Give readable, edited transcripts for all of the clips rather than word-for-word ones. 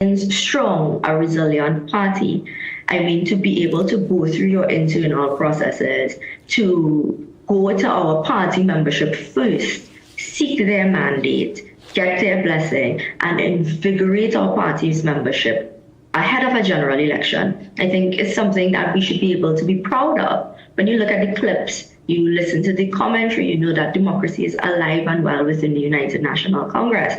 strong, a resilient party. I mean, to be able to go through your internal processes, to go to our party membership first, seek their mandate, get their blessing, and invigorate our party's membership ahead of a general election, I think is something that we should be able to be proud of. When you look at the clips, you listen to the commentary, you know that democracy is alive and well within the United National Congress.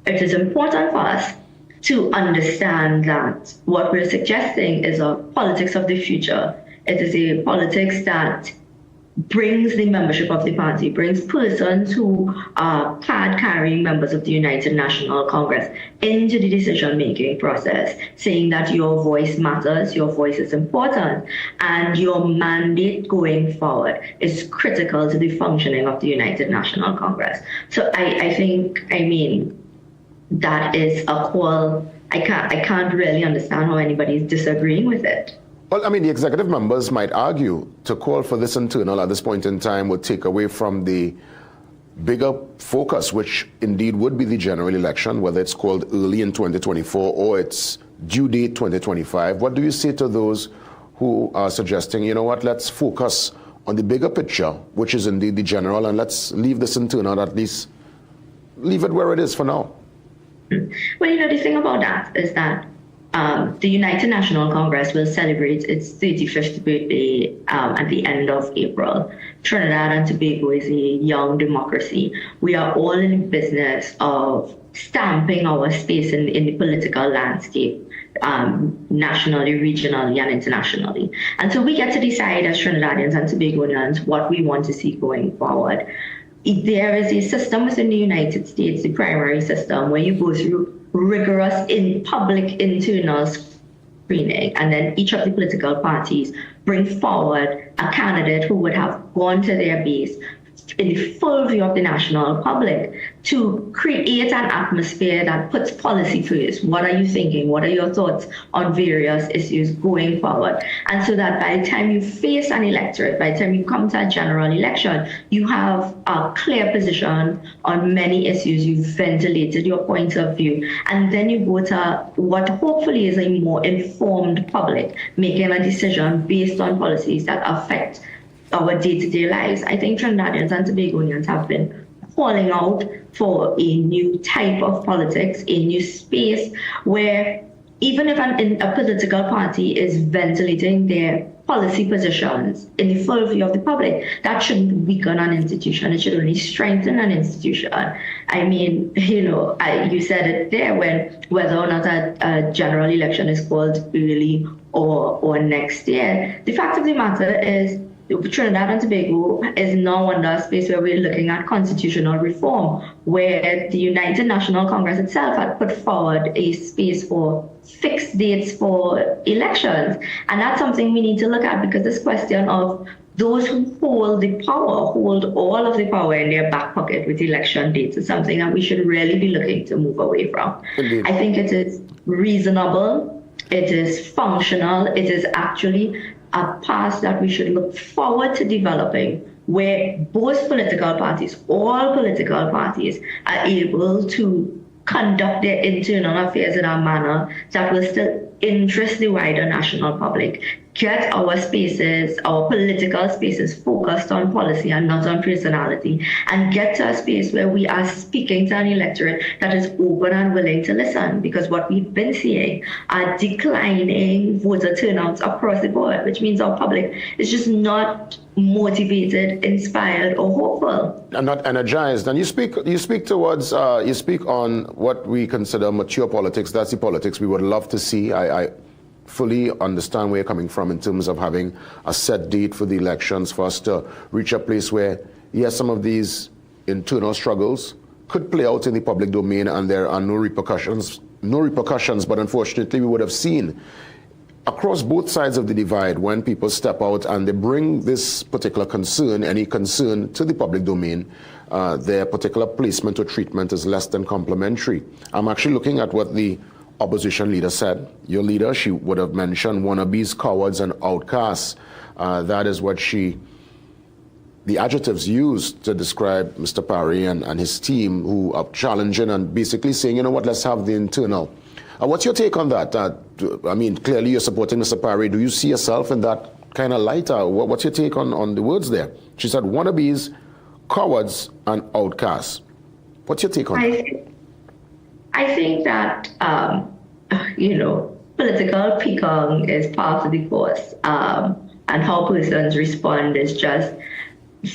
It is important for us to understand that what we're suggesting is a politics of the future. It is a politics that brings the membership of the party, brings persons who are card-carrying members of the United National Congress into the decision-making process, saying that your voice matters, your voice is important, and your mandate going forward is critical to the functioning of the United National Congress. So I think, that is a call. I can't really understand how anybody is disagreeing with it. Well, the executive members might argue to call for this internal at this point in time would take away from the bigger focus, which indeed would be the general election, whether it's called early in 2024 or it's due date 2025. What do you say to those who are suggesting, you know what, let's focus on the bigger picture, which is indeed the general, and let's leave this internal, at least leave it where it is for now? Well, the thing about that is that the United National Congress will celebrate its 35th birthday at the end of April. Trinidad and Tobago is a young democracy. We are all in the business of stamping our space in the political landscape, nationally, regionally, and internationally. And so we get to decide as Trinidadians and Tobagoans what we want to see going forward. There is a system within the United States, the primary system, where you go through rigorous public internal screening, and then each of the political parties bring forward a candidate who would have gone to their base in the full view of the national public to create an atmosphere that puts policy first. What are you thinking? What are your thoughts on various issues going forward? And so that by the time you face an electorate, by the time you come to a general election, you have a clear position on many issues. You've ventilated your points of view. And then you go to what hopefully is a more informed public, making a decision based on policies that affect our day-to-day lives. I think Trinidadians and Tobagoans have been calling out for a new type of politics, a new space where even if a political party is ventilating their policy positions in the full view of the public, that shouldn't weaken an institution. It should only strengthen an institution. You said it there, whether or not a general election is called early or next year. The fact of the matter is, Trinidad and Tobago is now under a space where we're looking at constitutional reform, where the United National Congress itself had put forward a space for fixed dates for elections. And that's something we need to look at, because this question of those who hold the power, hold all of the power in their back pocket with election dates, is something that we should really be looking to move away from. Indeed. I think it is reasonable, it is functional, it is actually a path that we should look forward to developing, where both political parties, all political parties, are able to conduct their internal affairs in a manner that will still interest the wider national public, get our spaces, our political spaces, focused on policy and not on personality, and get to a space where we are speaking to an electorate that is open and willing to listen. Because what we've been seeing are declining voter turnouts across the board, which means our public is just not motivated, inspired, or hopeful. And not energized. And you speak on what we consider mature politics. That's the politics we would love to see. I fully understand where you're coming from in terms of having a set date for the elections, for us to reach a place where, yes, some of these internal struggles could play out in the public domain and there are no repercussions, but unfortunately we would have seen across both sides of the divide, when people step out and they bring this particular concern, any concern, to the public domain, their particular placement or treatment is less than complimentary. I'm actually looking at what the opposition leader said. Your leader, she would have mentioned wannabes, cowards, and outcasts. That is what the adjectives used to describe Mr. Parry and his team, who are challenging and basically saying, you know what, let's have the internal. What's your take on that? I mean, clearly you're supporting Mr. Parry. Do you see yourself in that kind of light? What's your take on the words there? She said, wannabes, cowards, and outcasts. What's your take on that? I think that, political peacock is part of the course, and how persons respond is just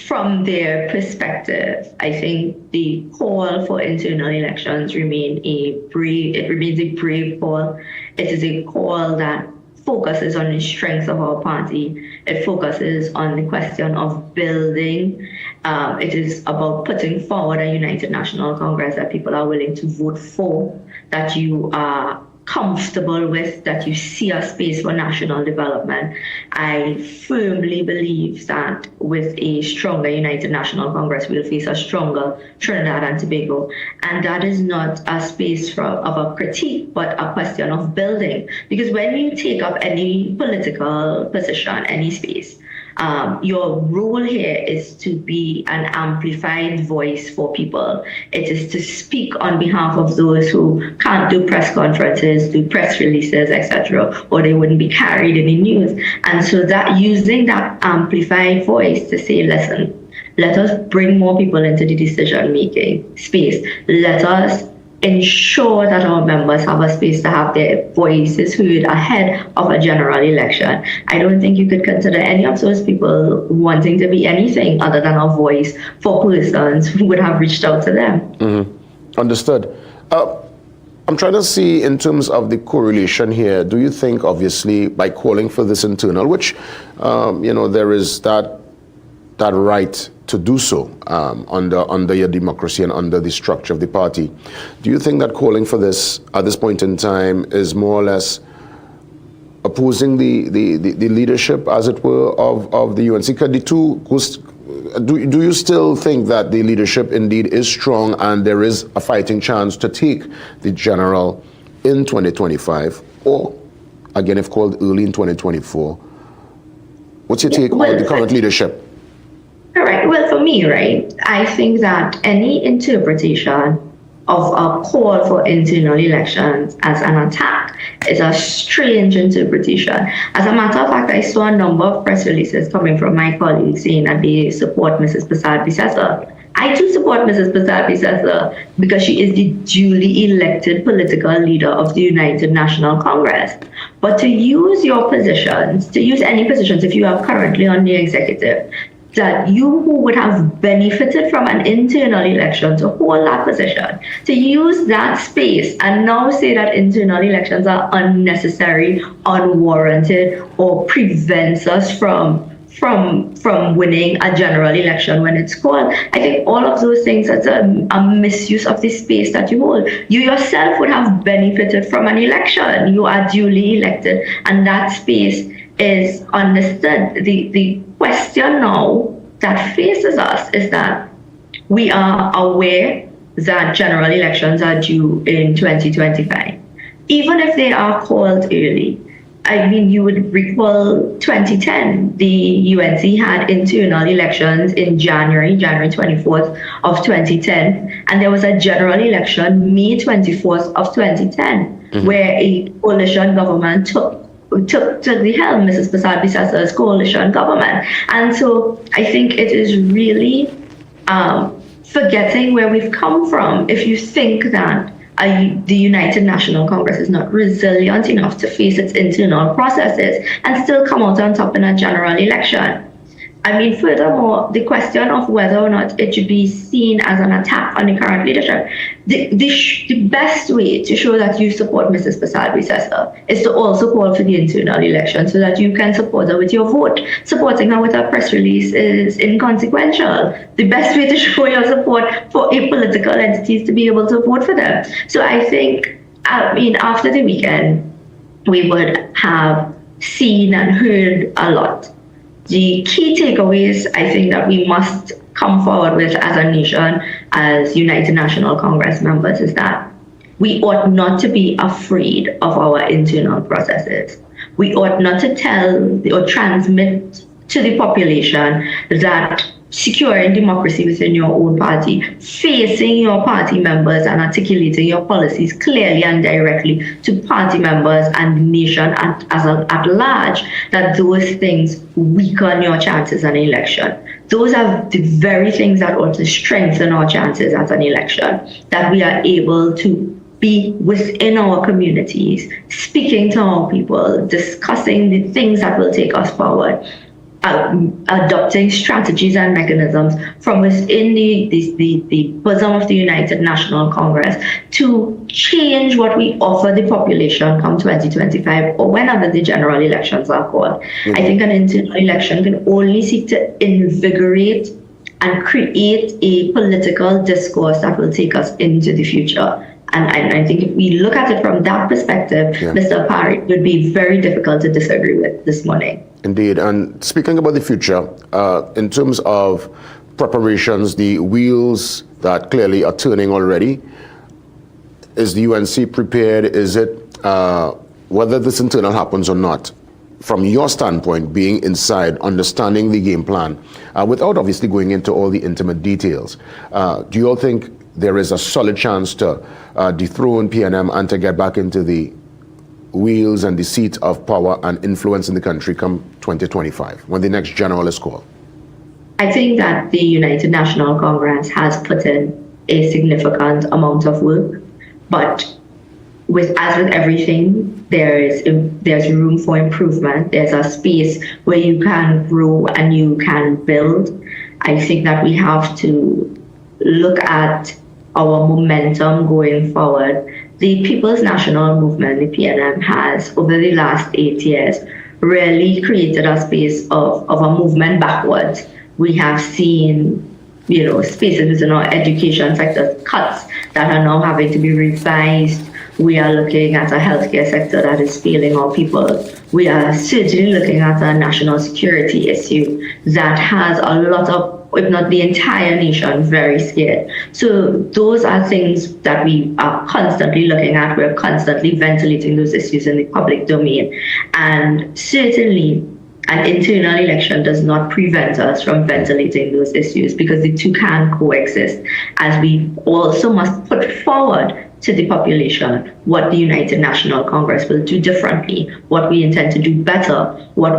from their perspective. I think the call for internal elections remains a brave call. It is a call that focuses on the strengths of our party. It focuses on the question of building. It is about putting forward a United National Congress that people are willing to vote for, that you are comfortable with, that you see a space for national development. I firmly believe that with a stronger United National Congress, we'll face a stronger Trinidad and Tobago. And that is not a space of a critique, but a question of building. Because when you take up any political position, any space, your role here is to be an amplified voice for people. It is to speak on behalf of those who can't do press conferences, do press releases, etc., or they wouldn't be carried in the news. And so that using that amplified voice to say, listen, let us bring more people into the decision-making space. Let us ensure that our members have a space to have their voices heard ahead of a general election. I don't think you could consider any of those people wanting to be anything other than a voice for persons who would have reached out to them. Mm-hmm. Understood. I'm trying to see in terms of the correlation here, do you think obviously by calling for this internal, which, there is that right to do so under your democracy and under the structure of the party. Do you think that calling for this at this point in time is more or less opposing the leadership, as it were, of the UNC? Do you still think that the leadership indeed is strong and there is a fighting chance to take the general in 2025, or again, if called early in 2024? What's your take on the current leadership? All right. Well, for me, right, I think that any interpretation of a call for internal elections as an attack is a strange interpretation. As a matter of fact, I saw a number of press releases coming from my colleagues saying that they support Mrs. Prasad-Bissessar. I too support Mrs. Prasad-Bissessar because she is the duly elected political leader of the United National Congress. But to use your positions, to use any positions if you are currently on the executive, that you who would have benefited from an internal election to hold that position, to use that space and now say that internal elections are unnecessary, unwarranted, or prevents us from winning a general election when it's called. I think all of those things are a misuse of the space that you hold. You yourself would have benefited from an election. You are duly elected, and that space is understood. The question now that faces us is that we are aware that general elections are due in 2025. Even if they are called early, I mean, you would recall 2010, the UNC had internal elections in January 24th of 2010, and there was a general election May 24th of 2010, where a coalition government took the helm, Mrs. Prasad-Bissessar's coalition government. And so I think it is really forgetting where we've come from if you think that the United National Congress is not resilient enough to face its internal processes and still come out on top in a general election. I mean, furthermore, the question of whether or not it should be seen as an attack on the current leadership, the best way to show that you support Mrs. Prasad-Bissessar is to also call for the internal election so that you can support her with your vote. Supporting her with a press release is inconsequential. The best way to show your support for a political entity is to be able to vote for them. So I think, after the weekend, we would have seen and heard a lot. The key takeaways, I think, that we must come forward with as a nation, as United National Congress members, is that we ought not to be afraid of our internal processes. We ought not to tell or transmit to the population that securing democracy within your own party, facing your party members and articulating your policies clearly and directly to party members and the nation at large, that those things weaken your chances in an election. Those are the very things that ought to strengthen our chances at an election, that we are able to be within our communities, speaking to our people, discussing the things that will take us forward, adopting strategies and mechanisms from within the bosom of the United National Congress to change what we offer the population come 2025 or whenever the general elections are called. Mm-hmm. I think an internal election can only seek to invigorate and create a political discourse that will take us into the future. And I think if we look at it from that perspective, Mr. Parry, would be very difficult to disagree with this morning. Indeed. And speaking about the future, in terms of preparations, the wheels that clearly are turning already, is the UNC prepared? Is it, whether this internal happens or not, from your standpoint, being inside, understanding the game plan, without obviously going into all the intimate details, do you all think there is a solid chance to dethrone PNM and to get back into the wheels and the seat of power and influence in the country come 2025, when the next general is called? I think that the United National Congress has put in a significant amount of work, but as with everything, there's room for improvement. There's a space where you can grow and you can build. I think that we have to look at our momentum going forward. The People's National Movement, the PNM, has, over the last 8 years, really created a space of a movement backwards. We have seen, spaces within our education sector, cuts that are now having to be revised. We are looking at a healthcare sector that is failing our people. We are certainly looking at a national security issue that has a lot of, if not the entire nation, very scared. So those are things that we are constantly looking at. We're constantly ventilating those issues in the public domain. And certainly, an internal election does not prevent us from ventilating those issues, because the two can coexist, as we also must put forward to the population what the United National Congress will do differently, what we intend to do better, what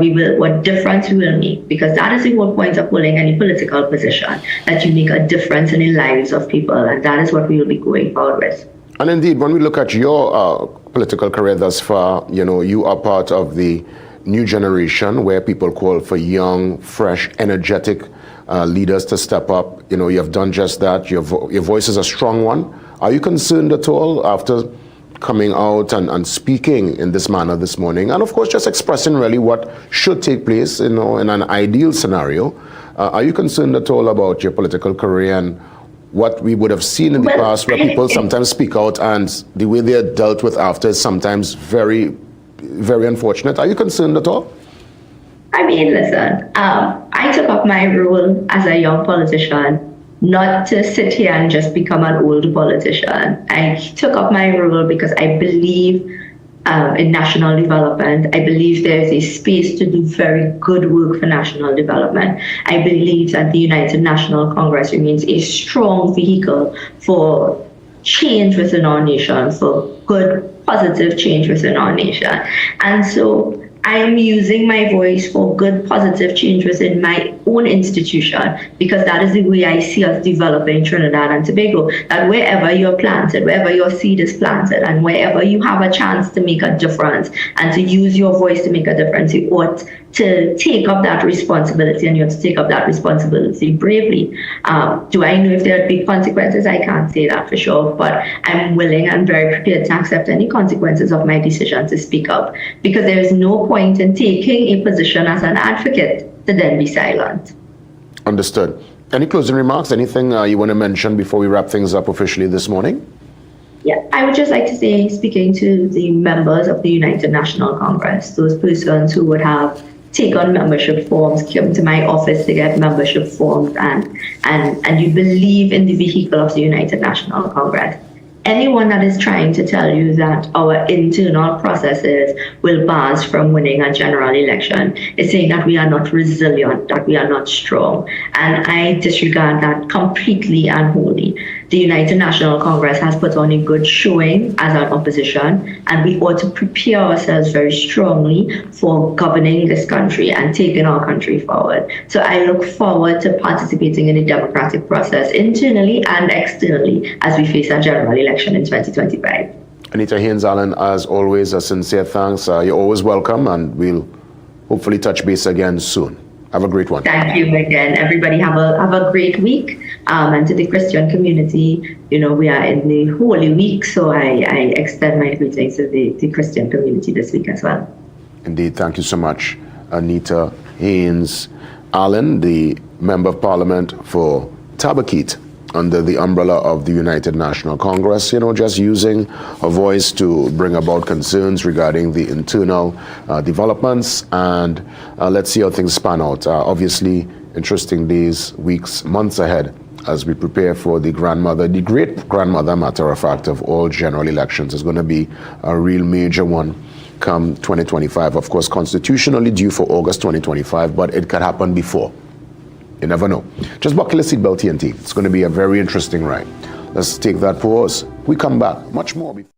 difference we will make, because that is the whole point of holding any political position, that you make a difference in the lives of people, and that is what we will be going forward with. And indeed, when we look at your political career thus far, you are part of the new generation where people call for young, fresh, energetic leaders to step up. You have done just that. Your voice is a strong one. Are you concerned at all after coming out and speaking in this manner this morning? And of course, just expressing really what should take place, in an ideal scenario. Are you concerned at all about your political career and what we would have seen in the past, where people sometimes speak out and the way they are dealt with after is sometimes very, very unfortunate? Are you concerned at all? I mean, listen, I took up my role as a young politician not to sit here and just become an old politician. I took up my role because I believe in national development. I believe there is a space to do very good work for national development. I believe that the United National Congress remains a strong vehicle for change within our nation, for good, positive change within our nation. And so I am using my voice for good, positive change within my own institution, because that is the way I see us developing Trinidad and Tobago, that wherever you're planted, wherever your seed is planted, and wherever you have a chance to make a difference and to use your voice to make a difference, you ought to take up that responsibility, and you have to take up that responsibility bravely. Do I know if there would be consequences? I can't say that for sure, but I'm willing and very prepared to accept any consequences of my decision to speak up, because there is no point in taking a position as an advocate to then be silent. Understood. Any closing remarks? Anything you want to mention before we wrap things up officially this morning? Yeah, I would just like to say, speaking to the members of the United National Congress, those persons who would have take on membership forms, come to my office to get membership forms, and you believe in the vehicle of the United National Congress, anyone that is trying to tell you that our internal processes will bar us from winning a general election is saying that we are not resilient, that we are not strong. And I disregard that completely and wholly. The United National Congress has put on a good showing as an opposition, and we ought to prepare ourselves very strongly for governing this country and taking our country forward. So I look forward to participating in the democratic process internally and externally as we face a general election in 2025. Anita Haynes Allen, as always, a sincere thanks. You're always welcome, and we'll hopefully touch base again soon. Have a great one. Thank you again. Everybody have a great week. And to the Christian community, we are in the Holy Week, so I extend my greetings to the Christian community this week as well. Indeed. Thank you so much, Anita Haynes Allen, the Member of Parliament for Tabaquite, under the umbrella of the United National Congress, just using a voice to bring about concerns regarding the internal developments, and let's see how things pan out. Obviously, interesting days, weeks, months ahead as we prepare for the great-grandmother, matter of fact, of all general elections. Is going to be a real major one come 2025. Of course, constitutionally due for August 2025, but it could happen before. You never know. Just buckle a seatbelt, TNT. It's going to be a very interesting ride. Let's take that pause. We come back. Much more before.